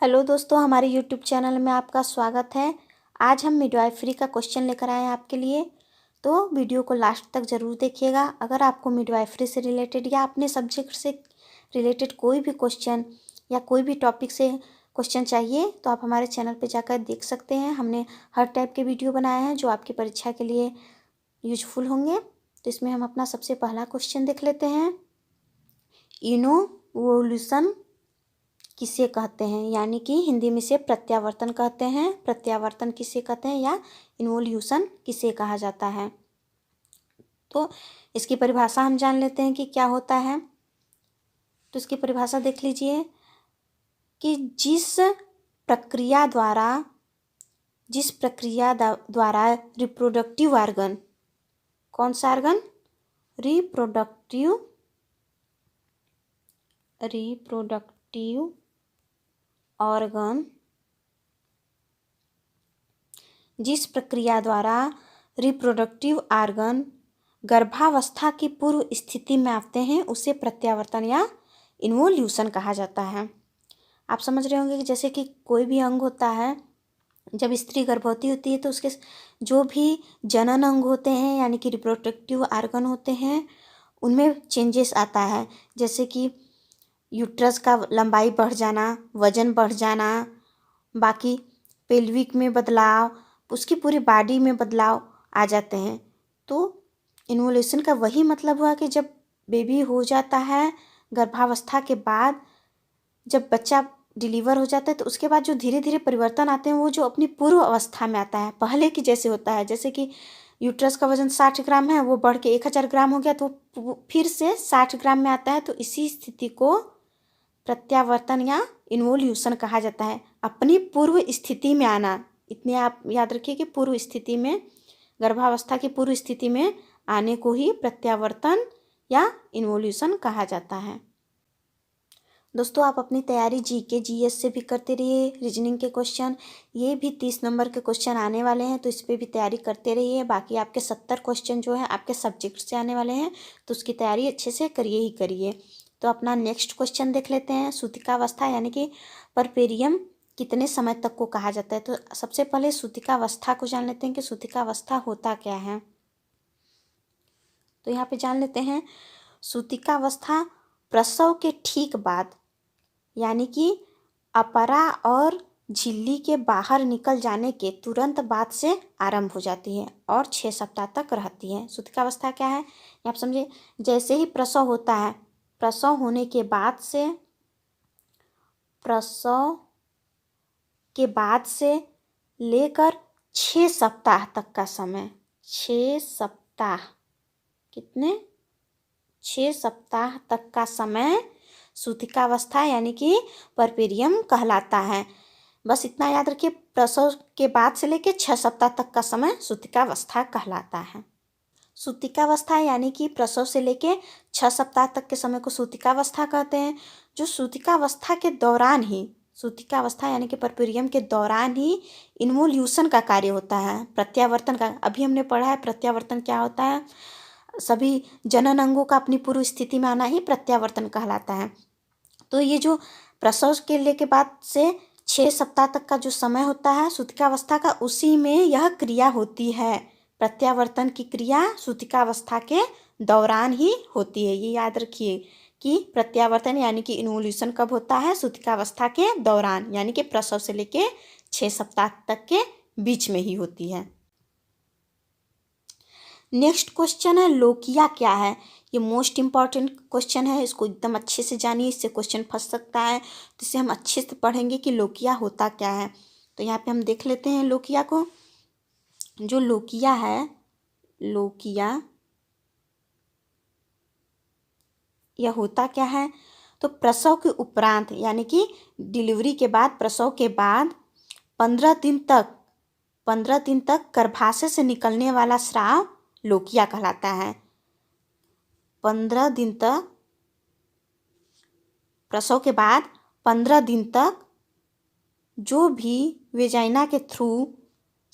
Hello दोस्तों, हमारे YouTube channel में आपका स्वागत है। आज हम मिडवाइफरी का क्वेश्चन लेकर आए हैं आपके लिए, तो वीडियो को लास्ट तक ज़रूर देखिएगा। अगर आपको मिडवाइफरी से रिलेटेड या अपने सब्जेक्ट से रिलेटेड कोई भी क्वेश्चन या कोई भी टॉपिक से क्वेश्चन चाहिए तो आप हमारे चैनल पर जाकर देख सकते हैं। हमने हर टाइप के वीडियो बनाए हैं जो आपकी परीक्षा के लिए यूजफुल होंगे। तो इसमें हम अपना सबसे पहला क्वेश्चन देख लेते हैं। इनोवोल्यूशन किसे कहते हैं, यानी कि हिंदी में से प्रत्यावर्तन कहते हैं। प्रत्यावर्तन किसे कहते हैं या इन्वोल्यूशन किसे कहा जाता है, तो इसकी परिभाषा हम जान लेते हैं कि क्या होता है। तो इसकी परिभाषा देख लीजिए कि जिस प्रक्रिया द्वारा रिप्रोडक्टिव ऑर्गन, कौन सा ऑर्गन, रिप्रोडक्टिव ऑर्गन, जिस प्रक्रिया द्वारा रिप्रोडक्टिव ऑर्गन गर्भावस्था की पूर्व स्थिति में आते हैं उसे प्रत्यावर्तन या इन्वोल्यूशन कहा जाता है। आप समझ रहे होंगे कि जैसे कि कोई भी अंग होता है, जब स्त्री गर्भवती होती है तो उसके जो भी जनन अंग होते हैं यानी कि रिप्रोडक्टिव ऑर्गन होते हैं उनमें चेंजेस आता है। जैसे कि यूट्रस का लंबाई बढ़ जाना, वजन बढ़ जाना, बाकी पेल्विक में बदलाव, उसकी पूरी बॉडी में बदलाव आ जाते हैं। तो इन्वोल्यूशन का वही मतलब हुआ कि जब बेबी हो जाता है, गर्भावस्था के बाद जब बच्चा डिलीवर हो जाता है तो उसके बाद जो धीरे धीरे परिवर्तन आते हैं वो जो अपनी पूर्व अवस्था में आता है, पहले की जैसे होता है। जैसे कि यूट्रस का वजन 60 ग्राम है, वो बढ़ के 1000 ग्राम हो गया तो फिर से 60 ग्राम में आता है। तो इसी स्थिति को प्रत्यावर्तन या इन्वोल्यूशन कहा जाता है, अपनी पूर्व स्थिति में आना। इतने आप याद रखिए कि पूर्व स्थिति में, गर्भावस्था की पूर्व स्थिति में आने को ही प्रत्यावर्तन या इन्वोल्यूशन कहा जाता है। दोस्तों, आप अपनी तैयारी जीके जीएस से भी करते रहिए। रीजनिंग के क्वेश्चन, ये भी 30 नंबर के क्वेश्चन आने वाले हैं, तो इस पर भी तैयारी करते रहिए। बाकी आपके 70 क्वेश्चन जो है आपके सब्जेक्ट से आने वाले हैं, तो उसकी तैयारी अच्छे से करिए ही करिए। तो अपना नेक्स्ट क्वेश्चन देख लेते हैं। सूतिकावस्था यानी कि परपेरियम कितने समय तक को कहा जाता है। तो सबसे पहले सूतिकावस्था को जान लेते हैं कि सूतिकावस्था होता क्या है। तो यहाँ पे जान लेते हैं, सूतिकावस्था प्रसव के ठीक बाद यानी कि अपरा और झिल्ली के बाहर निकल जाने के तुरंत बाद से आरंभ हो जाती है और 6 सप्ताह तक रहती है। सूतिकावस्था क्या है आप समझे, जैसे ही प्रसव होता है, प्रसव होने के बाद से, प्रसव के बाद से लेकर 6 सप्ताह तक का समय, 6 सप्ताह, कितने, 6 सप्ताह तक का समय सूतिकावस्था यानी कि परपेरियम कहलाता है। बस इतना याद रखिए, प्रसव के बाद से लेकर 6 सप्ताह तक का समय सूतिकावस्था कहलाता है। सूतिकावस्था यानी कि प्रसव से लेकर 6 सप्ताह तक के समय को सूतिकावस्था कहते हैं। जो सूतिकावस्था के दौरान ही, सूतिकावस्था यानी कि परपेरियम के दौरान ही इन्वोल्यूशन का कार्य होता है, प्रत्यावर्तन का। अभी हमने पढ़ा है प्रत्यावर्तन क्या होता है, सभी जनन अंगों का अपनी पूर्व स्थिति में आना ही प्रत्यावर्तन कहलाता है। तो ये जो प्रसव के लिए के बाद से 6 सप्ताह तक का जो समय होता है सूतिकावस्था का, उसी में यह क्रिया होती है। प्रत्यावर्तन की क्रिया सूतिकावस्था के दौरान ही होती है। ये याद रखिए कि प्रत्यावर्तन यानी कि इन्वोल्यूशन कब होता है, सूतिकावस्था के दौरान, यानी कि प्रसव से लेके 6 सप्ताह तक के बीच में ही होती है। नेक्स्ट क्वेश्चन है लोकिया क्या है। ये मोस्ट इम्पॉर्टेंट क्वेश्चन है, इसको एकदम अच्छे से जानिए, इससे क्वेश्चन फंस सकता है। तो इसे हम अच्छे से पढ़ेंगे कि लोकिया होता क्या है। तो यहाँ पे हम देख लेते हैं लोकिया को। जो लोकिया है, लोकिया यह होता क्या है, तो प्रसव के उपरांत यानी कि डिलीवरी के बाद, प्रसव के बाद 15 दिन तक गर्भाशय से निकलने वाला स्राव लोकिया कहलाता है। 15 दिन तक, प्रसव के बाद 15 दिन तक जो भी वेजाइना के थ्रू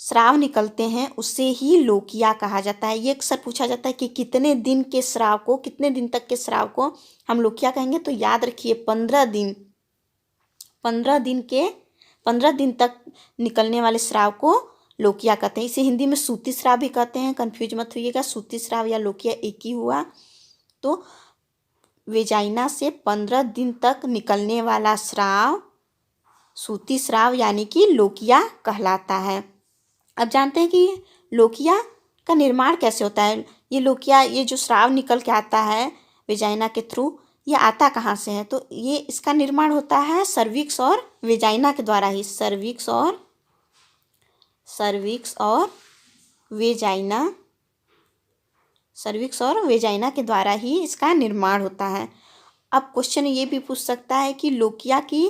स्राव निकलते हैं उसे ही लोकिया कहा जाता है। ये अक्सर पूछा जाता है कि कितने दिन के स्राव को, कितने दिन तक के स्राव को हम लोकिया कहेंगे। तो याद रखिए 15 दिन, 15 दिन तक निकलने वाले स्राव को लोकिया कहते हैं। इसे हिंदी में सूती स्राव भी कहते हैं, कंफ्यूज मत होइएगा, सूती स्राव या लोकिया एक ही हुआ। तो वेजाइना से 15 दिन तक निकलने वाला स्राव सूती स्राव यानी कि लोकिया कहलाता है। अब जानते हैं कि लोकिया का निर्माण कैसे होता है। ये लोकिया, ये जो स्राव निकल के आता है वेजाइना के थ्रू, ये आता कहाँ से है? तो ये इसका निर्माण होता है सर्विक्स और वेजाइना के द्वारा ही। सर्विक्स और वेजाइना के द्वारा ही इसका निर्माण होता है। अब क्वेश्चन ये भी पूछ सकता है कि लोकिया की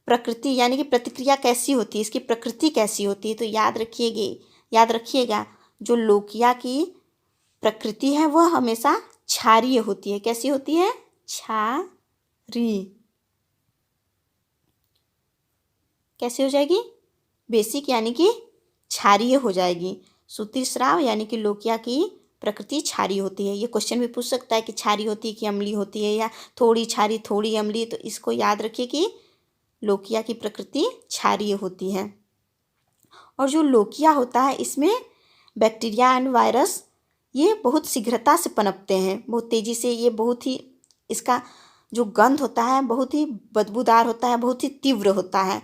प्रकृति यानी कि प्रतिक्रिया कैसी होती है, इसकी प्रकृति कैसी होती है। तो याद रखिएगा जो लोकिया की प्रकृति है वह हमेशा क्षारीय होती है। कैसी होती है? क्षारीय। कैसे हो जाएगी? बेसिक यानी कि क्षारीय हो जाएगी। सूती स्राव यानी कि लोकिया की प्रकृति क्षारीय होती है। ये क्वेश्चन भी पूछ सकता है कि क्षारीय होती है कि अम्लीय होती है, या थोड़ी क्षारीय थोड़ी अम्लीय। तो इसको याद रखिए कि लोकिया की प्रकृति क्षारीय होती है। और जो लोकिया होता है इसमें बैक्टीरिया एंड वायरस ये बहुत शीघ्रता से पनपते हैं, बहुत तेज़ी से। ये बहुत ही, इसका जो गंध होता है बहुत ही बदबूदार होता है, बहुत ही तीव्र होता है।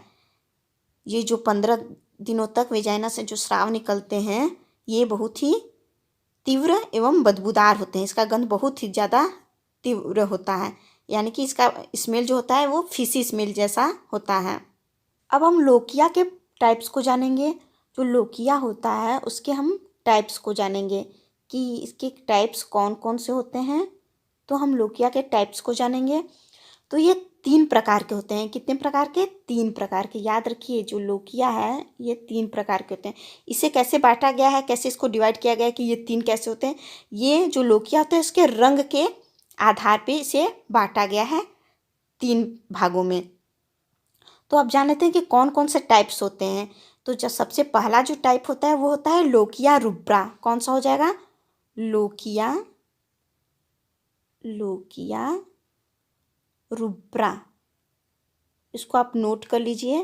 ये जो 15 दिनों तक वेजाइना से जो स्राव निकलते हैं ये बहुत ही तीव्र एवं बदबूदार होते हैं। इसका गंध बहुत ही ज़्यादा तीव्र होता है, यानी कि इसका स्मेल जो होता है वो फिशी स्मेल जैसा होता है। अब हम लोकिया के टाइप्स को जानेंगे। जो लोकिया होता है उसके हम टाइप्स को जानेंगे कि इसके टाइप्स कौन कौन से होते हैं। तो हम लोकिया के टाइप्स को जानेंगे। तो ये 3 प्रकार के होते हैं। कितने प्रकार के? 3 प्रकार के। याद रखिए जो लोकिया है ये 3 प्रकार के होते हैं। इसे कैसे बांटा गया है, कैसे इसको डिवाइड किया गया है कि ये 3 कैसे होते हैं? ये जो लोकिया होता है इसके रंग के आधार पे इसे बांटा गया है 3 भागों में। तो अब जान लेते हैं कि कौन कौन से टाइप्स होते हैं। तो जो सबसे पहला जो टाइप होता है वो होता है लोकिया रुब्रा। कौन सा हो जाएगा? Lochia rubra. इसको आप नोट कर लीजिए,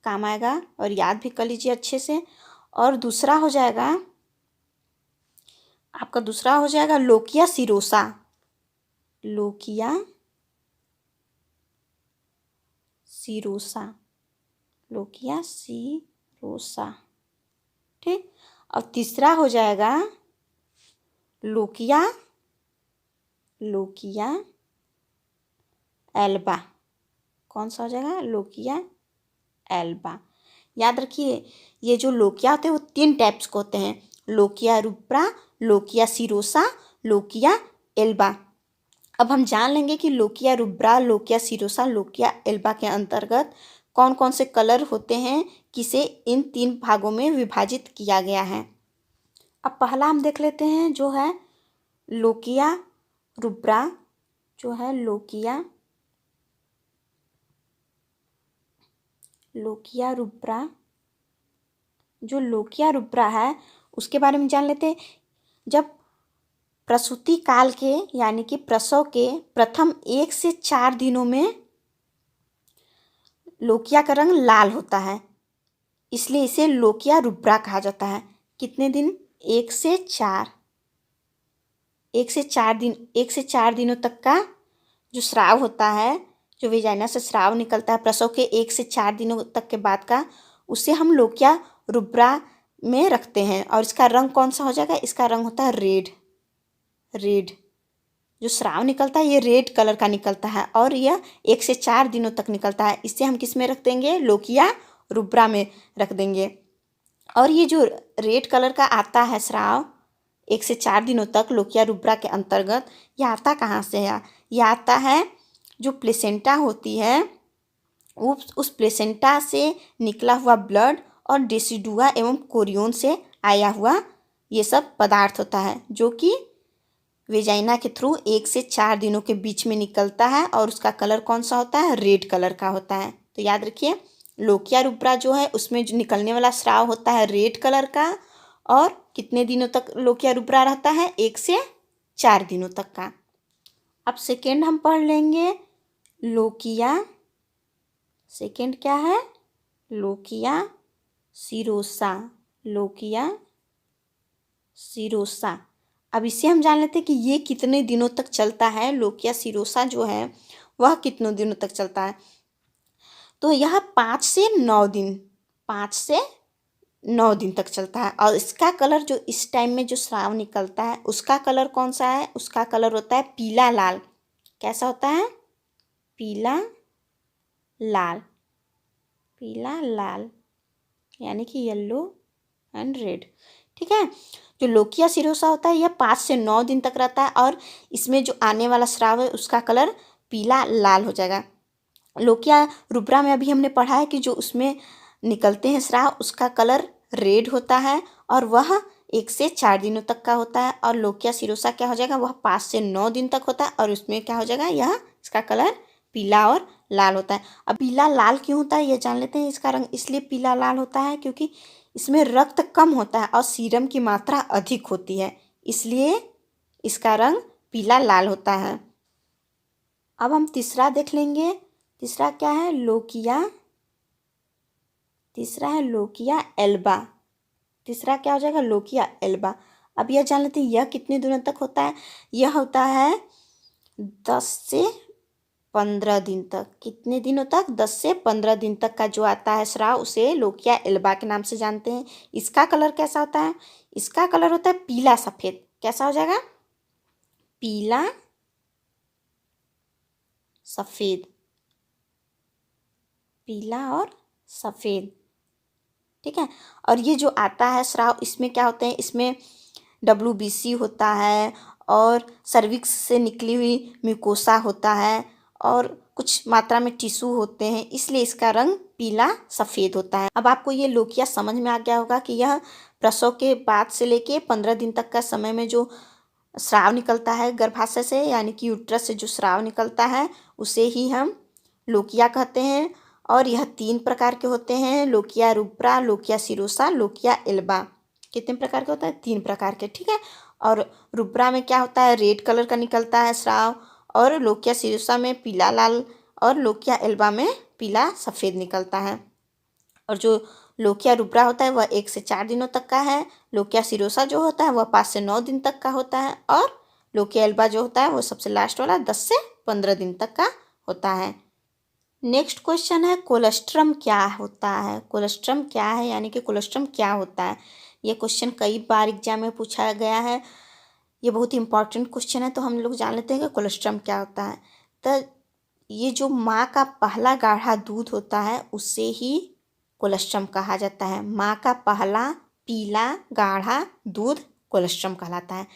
काम आएगा, और याद भी कर लीजिए अच्छे से। और दूसरा हो जाएगा आपका लोकिया सिरोसा। लोकिया सिरोसा, ठीक। और तीसरा हो जाएगा लोकिया एल्बा। कौन सा हो जाएगा? Lochia Elba. याद रखिए ये जो लोकिया होते हैं वो 3 टाइप्स के होते हैं। Lochia rubra, lochia serosa, lochia Elba. अब हम जान लेंगे कि lochia rubra, lochia serosa, lochia Elba के अंतर्गत कौन कौन से कलर होते हैं, किसे इन 3 भागों में विभाजित किया गया है। अब पहला हम देख लेते हैं जो है लोकिया रुब्रा। जो है लोकिया रुब्रा, जो लोकिया रुब्रा है उसके बारे में जान लेते हैं। जब प्रसूति काल के यानी कि प्रसव के प्रथम 1 से 4 दिनों में लोकिया का रंग लाल होता है, इसलिए इसे लोकिया रुब्रा कहा जाता है। कितने दिन? 1 से 4 दिनों तक का जो स्राव होता है, जो वेजाइना से स्राव निकलता है प्रसव के 1 से 4 दिनों तक के बाद का, उसे हम लोकिया रुब्रा में रखते हैं। और इसका रंग कौन सा हो जाएगा? इसका रंग होता है रेड। जो स्राव निकलता है ये रेड कलर का निकलता है और यह 1 से 4 दिनों तक निकलता है। इससे हम किस में रख देंगे? लोकिया रुब्रा में रख देंगे। और ये जो रेड कलर का आता है स्राव 1 से 4 दिनों तक लोकिया रुब्रा के अंतर्गत, यह आता कहाँ से है? यह आता है जो प्लेसेंटा होती है उस प्लेसेंटा से निकला हुआ ब्लड और डेसिडुआ एवं कोरियोन से आया हुआ ये सब पदार्थ होता है, जो कि वेजाइना के थ्रू 1 से 4 दिनों के बीच में निकलता है। और उसका कलर कौन सा होता है? रेड कलर का होता है। तो याद रखिए लोकिया रुब्रा जो है उसमें जो निकलने वाला स्राव होता है रेड कलर का। और कितने दिनों तक लोकिया रुब्रा रहता है? 1 से 4 दिनों तक का। अब सेकेंड हम पढ़ लेंगे लोकिया सेकेंड क्या है? Lochia serosa, lochia serosa. अब इससे हम जान लेते हैं कि ये कितने दिनों तक चलता है। लोकिया सीरोसा जो है वह कितने दिनों तक चलता है? तो यह 5 से 9 दिन, 5 से 9 दिन तक चलता है। और इसका कलर जो इस टाइम में जो स्राव निकलता है उसका कलर कौन सा है? उसका कलर होता है पीला लाल। कैसा होता है? पीला लाल, पीला लाल, यानी कि येलो एंड रेड। ठीक है। जो लोकिया सिरोसा होता है यह 5 से 9 दिन तक रहता है और इसमें जो आने वाला स्राव है उसका कलर पीला लाल हो जाएगा। लोकिया रुब्रा में अभी हमने पढ़ा है कि जो उसमें निकलते हैं स्राव उसका कलर रेड होता है और वह 1 से 4 दिनों तक का होता है। और लोकिया सिरोसा क्या हो जाएगा? वह 5 से 9 दिन तक होता है और उसमें क्या हो जाएगा? यह इसका कलर पीला और लाल होता है। अब पीला लाल क्यों होता है ये जान लेते हैं। इसका रंग इसलिए पीला लाल होता है क्योंकि इसमें रक्त कम होता है और सीरम की मात्रा अधिक होती है, इसलिए इसका रंग पीला लाल होता है। अब हम तीसरा देख लेंगे। तीसरा क्या है? लोकिया, तीसरा है लोकिया एल्बा। तीसरा क्या हो जाएगा? Lochia Elba. अब यह जान लेते हैं यह कितने दिनों तक होता है। यह होता है 10 से 15 दिन तक। कितने दिनों तक? 10 से 15 दिन तक का जो आता है स्राव उसे लोकिया एल्बा के नाम से जानते हैं। इसका कलर कैसा होता है? इसका कलर होता है पीला सफ़ेद। कैसा हो जाएगा? पीला सफ़ेद, पीला और सफ़ेद। ठीक है। और ये जो आता है स्राव इसमें क्या होते हैं? इसमें WBC होता है और सर्विक्स से निकली हुई म्यूकोसा होता है और कुछ मात्रा में टिश्यू होते हैं, इसलिए इसका रंग पीला सफ़ेद होता है। अब आपको ये लोकिया समझ में आ गया होगा कि यह प्रसव के बाद से लेके 15 दिन तक का समय में जो स्राव निकलता है गर्भाशय से, यानी कि यूट्रस से जो स्राव निकलता है उसे ही हम लोकिया कहते हैं। और यह 3 प्रकार के होते हैं: lochia rubra, lochia serosa, lochia Elba. कितने प्रकार के होता है? 3 प्रकार के। ठीक है। और रुब्रा में क्या होता है? रेड कलर का निकलता है स्राव और लोकिया सिरोसा में पीला लाल और लोकिया एल्बा में पीला सफ़ेद निकलता है। और जो लोकिया रुब्रा होता है वह 1 से 4 दिनों तक का है। लोकिया सिरोसा जो होता है वह 5 से 9 दिन तक का होता है और लोकिया एल्बा जो होता है वो सबसे लास्ट वाला 10 से 15 दिन तक का होता है। नेक्स्ट क्वेश्चन है कोलेस्ट्रम क्या होता है? कोलेस्ट्रम क्या है, यानी कि कोलेस्ट्रम क्या होता है? ये क्वेश्चन कई बार एग्जाम में पूछा गया है। ये बहुत ही इंपॉर्टेंट क्वेश्चन है, तो हम लोग जान लेते हैं कि कोलेस्ट्रम क्या होता है। तो ये जो माँ का पहला गाढ़ा दूध होता है उससे ही कोलेस्ट्रम कहा जाता है। माँ का पहला पीला गाढ़ा दूध कोलेस्ट्रम कहलाता है।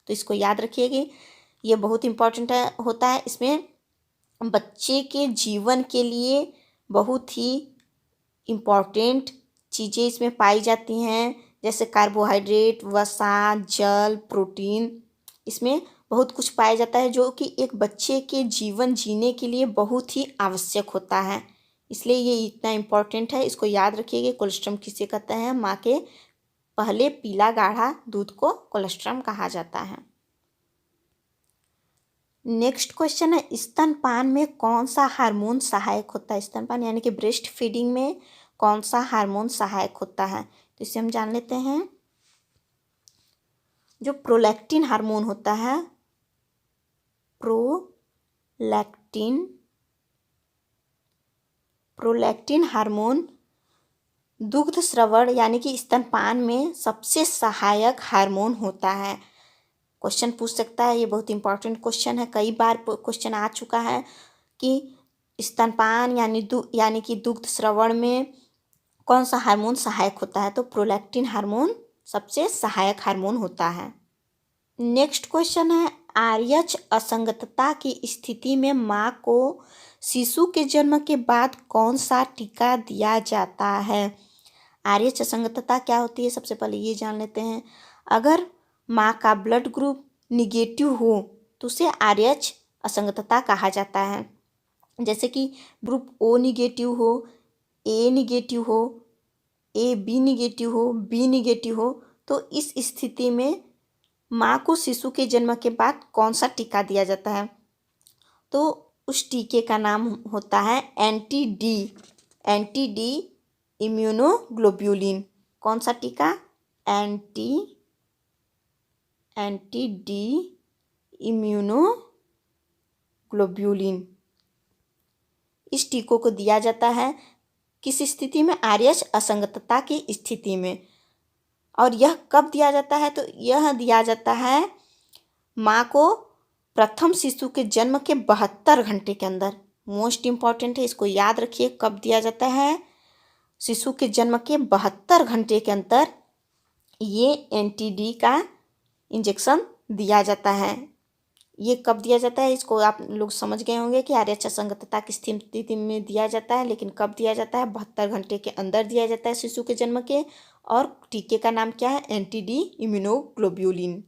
तो इसको याद रखिएगा, ये बहुत इंपॉर्टेंट होता है। इसमें बच्चे के जीवन के लिए बहुत ही इम्पॉर्टेंट चीज़ें इसमें पाई जाती हैं, जैसे कार्बोहाइड्रेट, वसा, जल, प्रोटीन। इसमें बहुत कुछ पाया जाता है जो कि एक बच्चे के जीवन जीने के लिए बहुत ही आवश्यक होता है, इसलिए ये इतना इम्पॉर्टेंट है। इसको याद रखिएगा। कोलेस्ट्रम किसे कहते हैं? माँ के पहले पीला गाढ़ा दूध को कोलेस्ट्रम कहा जाता है। नेक्स्ट क्वेश्चन है स्तनपान में कौन सा हार्मोन सहायक होता है? स्तनपान यानी कि ब्रेस्ट फीडिंग में कौन सा हार्मोन सहायक होता है? तो इसे हम जान लेते हैं। जो प्रोलैक्टिन हार्मोन होता है, प्रोलैक्टिन हार्मोन दुग्ध स्रवण यानी कि स्तनपान में सबसे सहायक हार्मोन होता है। क्वेश्चन पूछ सकता है, ये बहुत इंपॉर्टेंट क्वेश्चन है। कई बार क्वेश्चन आ चुका है कि स्तनपान यानी कि दुग्ध स्रवण में कौन सा हार्मोन सहायक होता है? तो प्रोलैक्टिन हार्मोन सबसे सहायक हार्मोन होता है। नेक्स्ट क्वेश्चन है RH असंगतता की स्थिति में माँ को शिशु के जन्म के बाद कौन सा टीका दिया जाता है? RH असंगतता क्या होती है? सबसे पहले ये जान लेते हैं। अगर माँ का ब्लड ग्रुप निगेटिव हो तो उसे RH असंगतता कहा जाता है। जैसे कि ग्रुप O निगेटिव हो, A निगेटिव हो, AB निगेटिव हो, B निगेटिव हो, तो इस स्थिति में माँ को शिशु के जन्म के बाद कौन सा टीका दिया जाता है? तो उस टीके का नाम होता है एंटी-D। Anti D immunoglobulin. कौन सा टीका? Anti D immunoglobulin. इस टीकों को दिया जाता है किस स्थिति में? आरएच असंगतता की स्थिति में। और यह कब दिया जाता है? तो यह दिया जाता है माँ को प्रथम शिशु के जन्म के 72 घंटे के अंदर। मोस्ट इम्पॉर्टेंट है, इसको याद रखिए। कब दिया जाता है? शिशु के जन्म के 72 घंटे के अंदर ये एंटी-डी का इंजेक्शन दिया जाता है। ये कब दिया जाता है? इसको आप लोग समझ गए होंगे कि आरएच असंगतता की स्थिति में दिया जाता है, लेकिन कब दिया जाता है? 72 घंटे के अंदर दिया जाता है शिशु के जन्म के। और टीके का नाम क्या है? Anti-D immunoglobulin.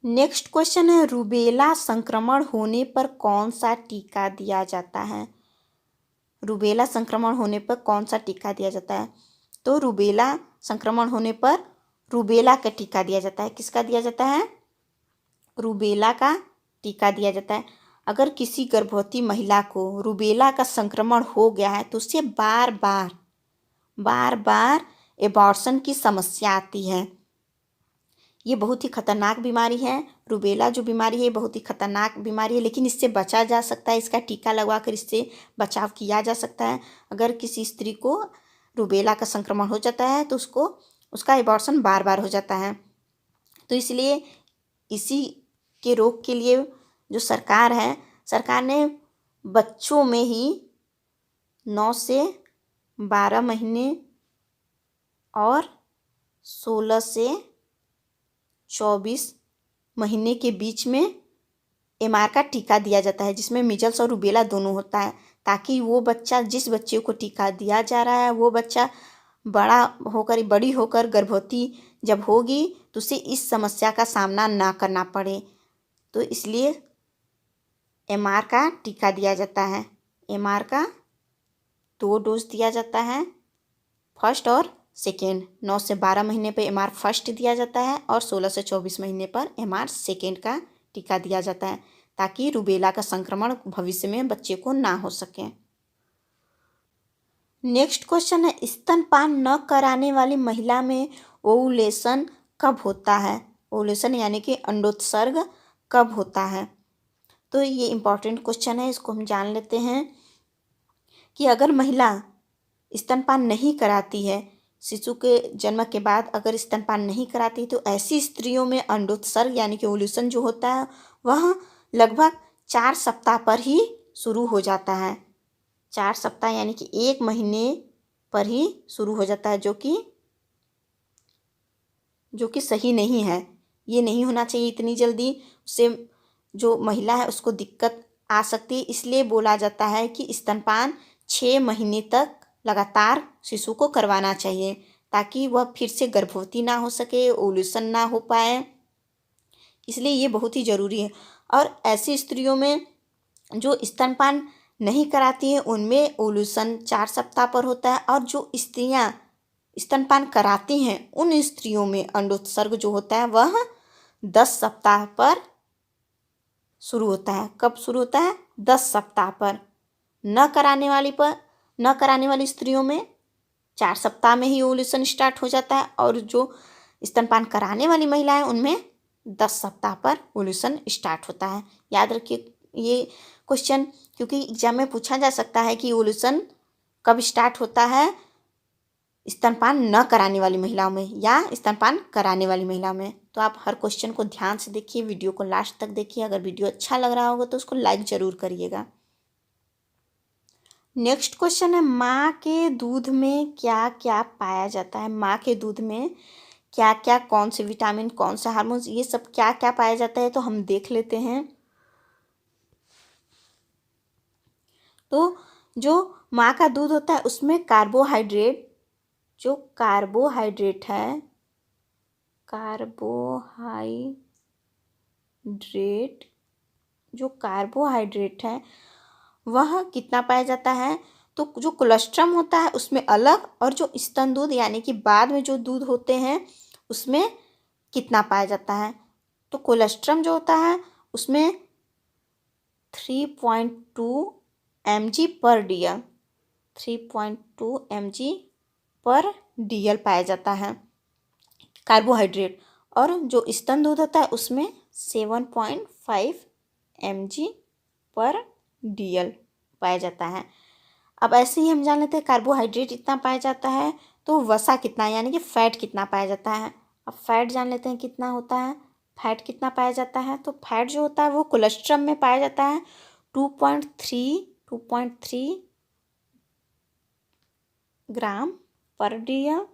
नेक्स्ट क्वेश्चन है, रूबेला संक्रमण होने पर कौन सा टीका दिया जाता है? रूबेला संक्रमण होने पर कौन सा टीका दिया जाता है? तो रूबेला संक्रमण होने पर रूबेला का टीका दिया जाता है। किसका दिया जाता है? रूबेला का टीका दिया जाता है। अगर किसी गर्भवती महिला को रूबेला का संक्रमण हो गया है तो उससे बार बार एबॉर्शन की समस्या आती है। ये बहुत ही खतरनाक बीमारी है। रूबेला जो बीमारी है बहुत ही खतरनाक बीमारी है, लेकिन इससे बचा जा सकता है। इसका टीका लगवाकर इससे बचाव किया जा सकता है। अगर किसी स्त्री को रूबेला का संक्रमण हो जाता है तो उसका एबॉर्शन बार बार हो जाता है। तो इसलिए इसी के रोग के लिए जो सरकार ने बच्चों में ही 9 से 12 महीने और 16 से 24 महीने के बीच में एमआर का टीका दिया जाता है, जिसमें मीजल्स और रूबेला दोनों होता है, ताकि वो बच्चा, जिस बच्चे को टीका दिया जा रहा है, वो बच्चा बड़ी होकर गर्भवती जब होगी तो उसे इस समस्या का सामना ना करना पड़े। तो इसलिए एमआर का टीका दिया जाता है। एमआर का 2 डोज दिया जाता है, फर्स्ट और सेकेंड। 9 से 12 महीने पर एमआर फर्स्ट दिया जाता है और 16 से 24 महीने पर एमआर सेकेंड का टीका दिया जाता है, ताकि रूबेला का संक्रमण भविष्य में बच्चे को ना हो सके। नेक्स्ट क्वेश्चन है, स्तनपान न कराने वाली महिला में ओवुलेशन कब होता है? ओवुलेशन यानी कि अंडोत्सर्ग कब होता है? तो ये इम्पॉर्टेंट क्वेश्चन है, इसको हम जान लेते हैं कि अगर महिला स्तनपान नहीं कराती है, शिशु के जन्म के बाद अगर स्तनपान नहीं कराती तो ऐसी स्त्रियों में अंडोत्सर्ग यानी कि ओवुलेशन जो होता है वह लगभग 4 सप्ताह पर ही शुरू हो जाता है। 4 सप्ताह यानी कि 1 महीने पर ही शुरू हो जाता है, जो कि सही नहीं है। ये नहीं होना चाहिए इतनी जल्दी। उससे जो महिला है उसको दिक्कत आ सकती है। इसलिए बोला जाता है कि स्तनपान 6 महीने तक लगातार शिशु को करवाना चाहिए, ताकि वह फिर से गर्भवती ना हो सके, ओवुलेशन ना हो पाए। इसलिए ये बहुत ही ज़रूरी है। और ऐसी स्त्रियों में जो स्तनपान नहीं कराती हैं उनमें ओवुलेशन 4 सप्ताह पर होता है, और जो स्त्रियां स्तनपान कराती हैं उन स्त्रियों में अंडोत्सर्ग जो होता है वह 10 सप्ताह पर शुरू होता है। कब शुरू होता है? 10 सप्ताह पर। न कराने वाली स्त्रियों में 4 सप्ताह में ही ओवुलेशन स्टार्ट हो जाता है, और जो स्तनपान कराने वाली महिलाएं उनमें 10 सप्ताह पर ओवुलेशन स्टार्ट होता है। याद रखिए ये क्वेश्चन, क्योंकि एग्जाम में पूछा जा सकता है कि ओवुलेशन कब स्टार्ट होता है स्तनपान न कराने वाली महिलाओं में या स्तनपान कराने वाली महिलाओं में। तो आप हर क्वेश्चन को ध्यान से देखिए, वीडियो को लास्ट तक देखिए। अगर वीडियो अच्छा लग रहा होगा तो उसको लाइक ज़रूर करिएगा। नेक्स्ट क्वेश्चन है, माँ के दूध में क्या क्या पाया जाता है? माँ के दूध में क्या क्या, कौन से विटामिन, कौन से हार्मोन्स, ये सब क्या क्या पाया जाता है, तो हम देख लेते हैं। तो जो माँ का दूध होता है उसमें कार्बोहाइड्रेट है वह कितना पाया जाता है? तो जो कोलेस्ट्रम होता है उसमें अलग, और जो स्तन दूध यानी कि बाद में जो दूध होते हैं उसमें कितना पाया जाता है? तो कोलेस्ट्रम जो होता है उसमें 3.2 mg/dl 3.2 mg/dl पाया जाता है कार्बोहाइड्रेट, और जो स्तन दूध होता है उसमें 7.5 mg/dl पाया जाता है। अब ऐसे ही हम जान लेते हैं कार्बोहाइड्रेट इतना पाया जाता है, तो वसा कितना यानी कि फैट कितना पाया जाता है। अब फैट जान लेते हैं कितना होता है। फैट कितना पाया जाता है, तो फैट जो होता है वो कोलेस्ट्रम में पाया जाता है 2.3 ग्राम/dl,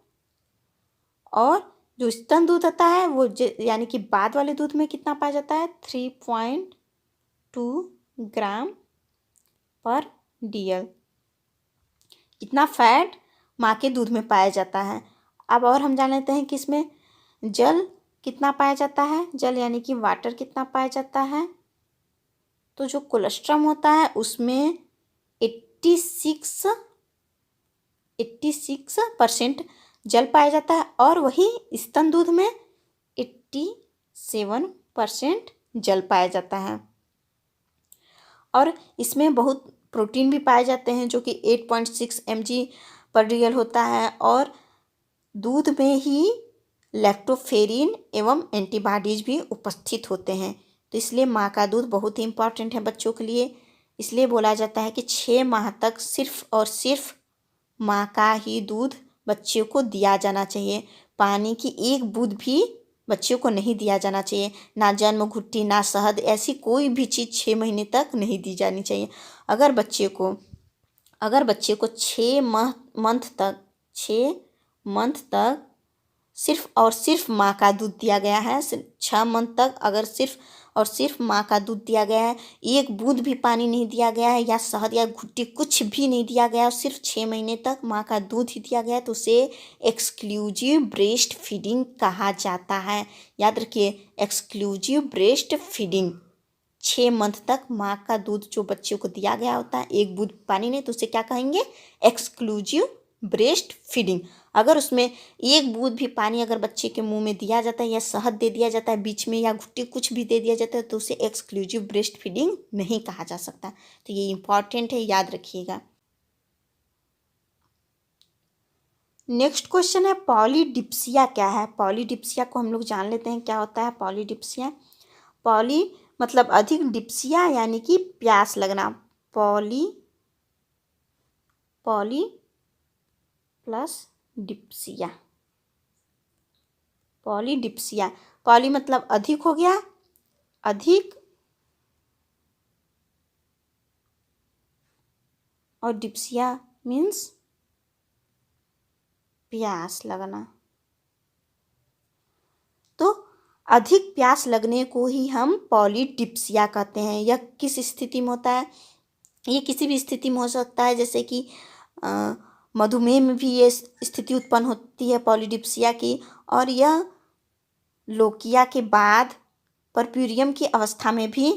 और जो स्तन दूध होता है वो यानी कि बाद वाले दूध में कितना पाया जाता है 3.2 ग्राम/dl। इतना फैट माँ के दूध में पाया जाता है। अब और हम जान लेते हैं कि इसमें जल कितना पाया जाता है। जल यानी कि वाटर कितना पाया जाता है, तो जो कोलेस्ट्रम होता है उसमें 86% जल पाया जाता है, और वही स्तन दूध में 87% जल पाया जाता है। और इसमें बहुत प्रोटीन भी पाए जाते हैं जो कि 8.6 mg/dl होता है, और दूध में ही लैक्टोफेरिन एवं एंटीबॉडीज भी उपस्थित होते हैं। तो इसलिए माँ का दूध बहुत ही इम्पॉर्टेंट है बच्चों के लिए। इसलिए बोला जाता है कि 6 माह तक सिर्फ और सिर्फ माँ का ही दूध बच्चों को दिया जाना चाहिए। पानी की एक बूंद भी बच्चों को नहीं दिया जाना चाहिए। ना जन्म घुट्टी, ना शहद, ऐसी कोई भी चीज़ 6 महीने तक नहीं दी जानी चाहिए। अगर बच्चे को 6 मंथ तक सिर्फ और सिर्फ माँ का दूध दिया गया है, 6 मंथ तक अगर सिर्फ और सिर्फ माँ का दूध दिया गया है, एक बूंद भी पानी नहीं दिया गया है या शहद या घुट्टी कुछ भी नहीं दिया गया है, सिर्फ 6 महीने तक माँ का दूध ही दिया गया है, तो उसे एक्सक्लूसिव ब्रेस्ट फीडिंग कहा जाता है। याद रखिए, एक्सक्लूसिव ब्रेस्ट फीडिंग। 6 मंथ तक माँ का दूध जो बच्चों को दिया गया होता है, एक बूंद पानी नहीं, तो उसे क्या कहेंगे, एक्सक्लूसिव ब्रेस्ट फीडिंग। अगर उसमें एक बूंद भी पानी अगर बच्चे के मुंह में दिया जाता है या शहद दे दिया जाता है बीच में या घुट्टी कुछ भी दे दिया जाता है, तो उसे एक्सक्लूसिव ब्रेस्ट फीडिंग नहीं कहा जा सकता। तो ये इंपॉर्टेंट है, याद रखिएगा। नेक्स्ट क्वेश्चन है पॉलीडिप्सिया क्या है। पॉलीडिप्सिया को हम लोग जान लेते हैं क्या होता है पॉलीडिप्सिया। पॉली मतलब अधिक, डिप्सिया यानी कि प्यास लगना। Poly plus डिप्सिया, polydipsia. पॉली मतलब अधिक हो गया, अधिक, और डिप्सिया मीन्स प्यास लगना। तो अधिक प्यास लगने को ही हम पॉलीडिप्सिया कहते हैं। यह किस स्थिति में होता है, ये किसी भी स्थिति में हो सकता है, जैसे कि मधुमेह में भी ये स्थिति उत्पन्न होती है पॉलीडिप्सिया की, और यह लोकिया के बाद परप्यूरियम की अवस्था में भी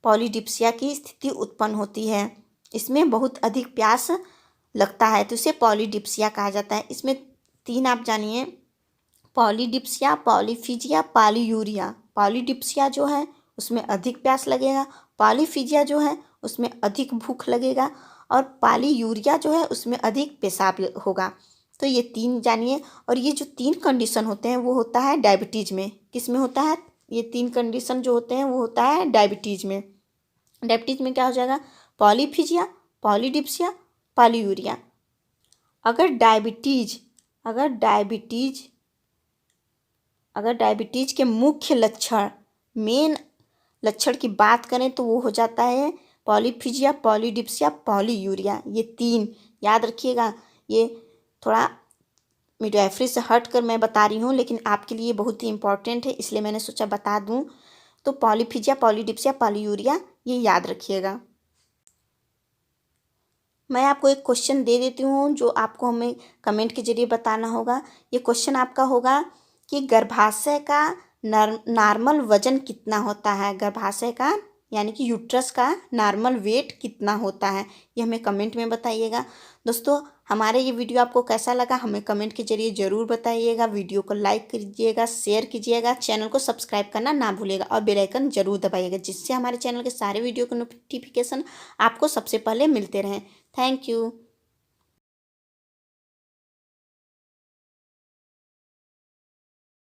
पॉलीडिप्सिया की स्थिति उत्पन्न होती है। इसमें बहुत अधिक प्यास लगता है तो इसे पॉलीडिप्सिया कहा जाता है। इसमें 3 आप जानिए, पॉलीडिप्सिया, पॉलीफिजिया, पॉलीयूरिया। पॉलीडिप्सिया जो है उसमें अधिक प्यास लगेगा, पॉलीफिजिया जो है उसमें अधिक भूख लगेगा, और पॉलीयूरिया जो है उसमें अधिक पेशाब होगा। तो ये 3 जानिए। और ये जो 3 कंडीशन होते हैं वो होता है डायबिटीज़ में। किस में होता है, ये 3 कंडीशन जो होते हैं वो होता है डायबिटीज़ में। डायबिटीज़ में क्या हो जाएगा, पॉलीफिजिया, पॉलीडिप्सिया, पॉलीयूरिया। अगर डायबिटीज़ के मुख्य लक्षण, मेन लक्षण की बात करें तो वो हो जाता है पॉलीफिजिया, पॉलीडिप्सिया, पॉलीयूरिया। ये 3 याद रखिएगा। ये थोड़ा मिडवाइफरी से हट कर मैं बता रही हूँ, लेकिन आपके लिए बहुत ही इंपॉर्टेंट है, इसलिए मैंने सोचा बता दूँ। तो पॉलीफिजिया, पॉलीडिप्सिया, पॉलीयूरिया ये याद रखिएगा। मैं आपको एक क्वेश्चन दे देती हूँ जो आपको हमें कमेंट के जरिए बताना होगा। ये क्वेश्चन आपका होगा कि गर्भाशय का नॉर्मल वजन कितना होता है। गर्भाशय का यानी कि यूट्रस का नॉर्मल वेट कितना होता है, ये हमें कमेंट में बताइएगा। दोस्तों, हमारा ये वीडियो आपको कैसा लगा हमें कमेंट के जरिए ज़रूर बताइएगा। वीडियो को लाइक कीजिएगा, शेयर कीजिएगा, चैनल को सब्सक्राइब करना ना भूलिएगा, और बेल आइकन जरूर दबाइएगा, जिससे हमारे चैनल के सारे वीडियो के नोटिफिकेशन आपको सबसे पहले मिलते रहें। Thank you.